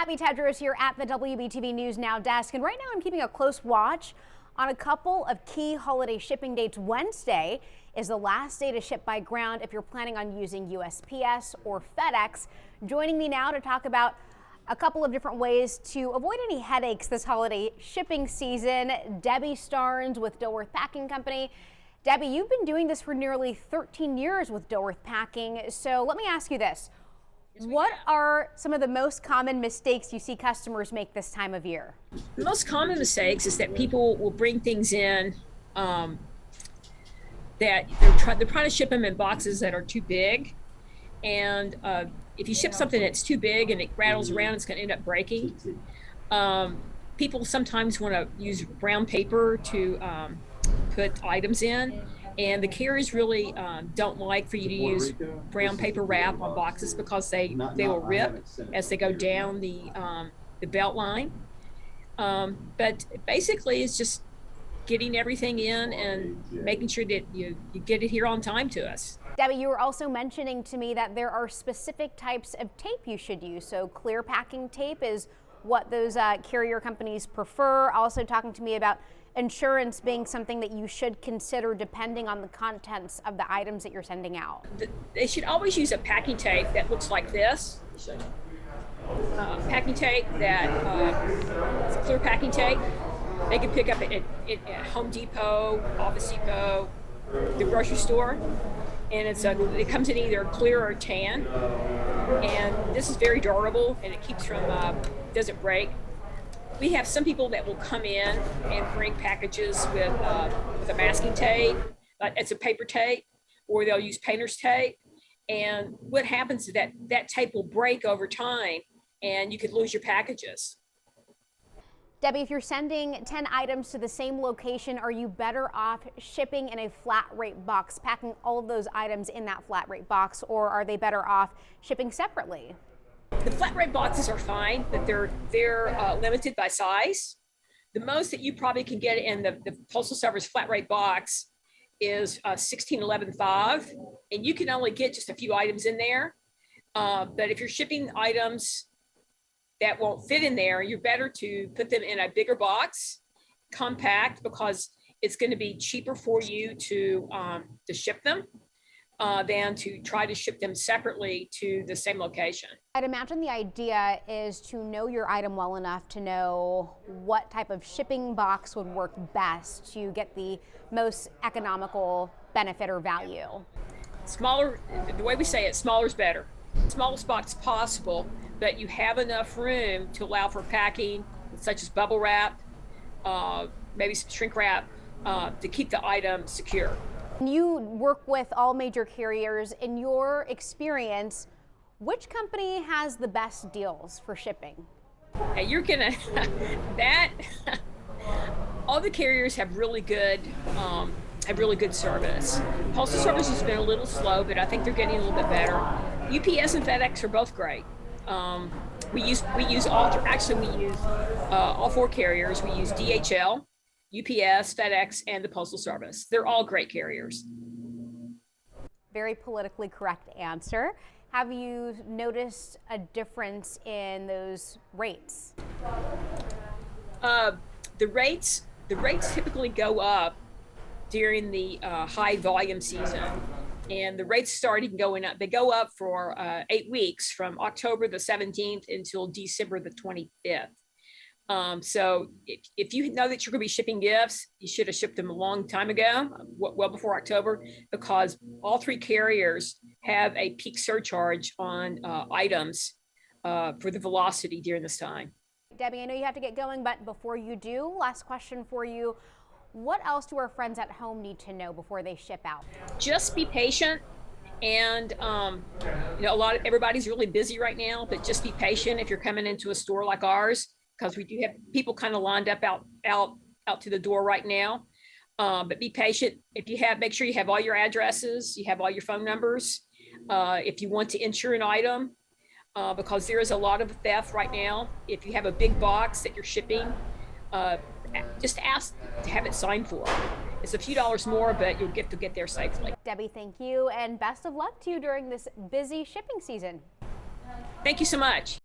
Abby Tedros here at the WBTV News Now desk, and right now I'm keeping a close watch on a couple of key holiday shipping dates. Wednesday is the last day to ship by ground if you're planning on using USPS or FedEx. Joining me now to talk about a couple of different ways to avoid any headaches this holiday shipping season, Debbie Starnes with Dilworth Packing Company. Debbie, you've been doing this for nearly 13 years with Dilworth Packing, so let me ask you this. What are some of the most common mistakes you see customers make this time of year? The most common mistakes is that people will bring things in that they're trying to ship them in boxes that are too big. And if you ship something that's too big and it rattles around, it's going to end up breaking. People sometimes want to use brown paper to put items in. And the carriers really don't like for you to use brown paper wrap on boxes because they will rip as they go down the belt line. But basically, it's just getting everything in and making sure that you get it here on time to us. Debbie, you were also mentioning to me that there are specific types of tape you should use. So clear packing tape is what those carrier companies prefer. Also talking to me about insurance being something that you should consider depending on the contents of the items that you're sending out. They should always use a packing tape that looks like this. Packing tape that it's clear packing tape. They can pick up at Home Depot, Office Depot, the grocery store, and it comes in either clear or tan. And this is very durable and it keeps from doesn't break. We have some people that will come in and bring packages with a masking tape. It's a paper tape, or they'll use painter's tape. And what happens is that tape will break over time, and you could lose your packages. Debbie, if you're sending 10 items to the same location, are you better off shipping in a flat rate box, packing all of those items in that flat rate box, or are they better off shipping separately? The flat rate boxes are fine, but they're limited by size. The most that you probably can get in the Postal Service flat rate box is 1611.5, and you can only get just a few items in there. But if you're shipping items that won't fit in there, you're better to put them in a bigger box, compact, because it's going to be cheaper for you to ship them than to try to ship them separately to the same location. I'd imagine the idea is to know your item well enough to know what type of shipping box would work best to get the most economical benefit or value. Smaller, the way we say it, smaller is better. Smallest box possible, but you have enough room to allow for packing, such as bubble wrap, maybe some shrink wrap, to keep the item secure. You work with all major carriers. In your experience, which company has the best deals for shipping? Hey, you're gonna all the carriers have really good service. Postal Service has been a little slow, but I think they're getting a little bit better. UPS and FedEx are both great. We use all four carriers. We use DHL, UPS, FedEx, and the Postal Service. They're all great carriers. Very politically correct answer. Have you noticed a difference in those rates? The rates typically go up during the high volume season, and the rates started going up. They go up for 8 weeks, from October the 17th until December the 25th. So if you know that you're going to be shipping gifts, you should have shipped them a long time ago, well before October, because all three carriers have a peak surcharge on items for the velocity during this time. Debbie, I know you have to get going, but before you do, last question for you. What else do our friends at home need to know before they ship out? Just be patient. And everybody's really busy right now, but just be patient if you're coming into a store like ours, because we do have people kind of lined up out to the door right now. But be patient. Make sure you have all your addresses, you have all your phone numbers. If you want to insure an item, because there is a lot of theft right now. If you have a big box that you're shipping, just ask to have it signed for. It's a few dollars more, but you'll get to get there safely. Debbie, thank you, and best of luck to you during this busy shipping season. Thank you so much.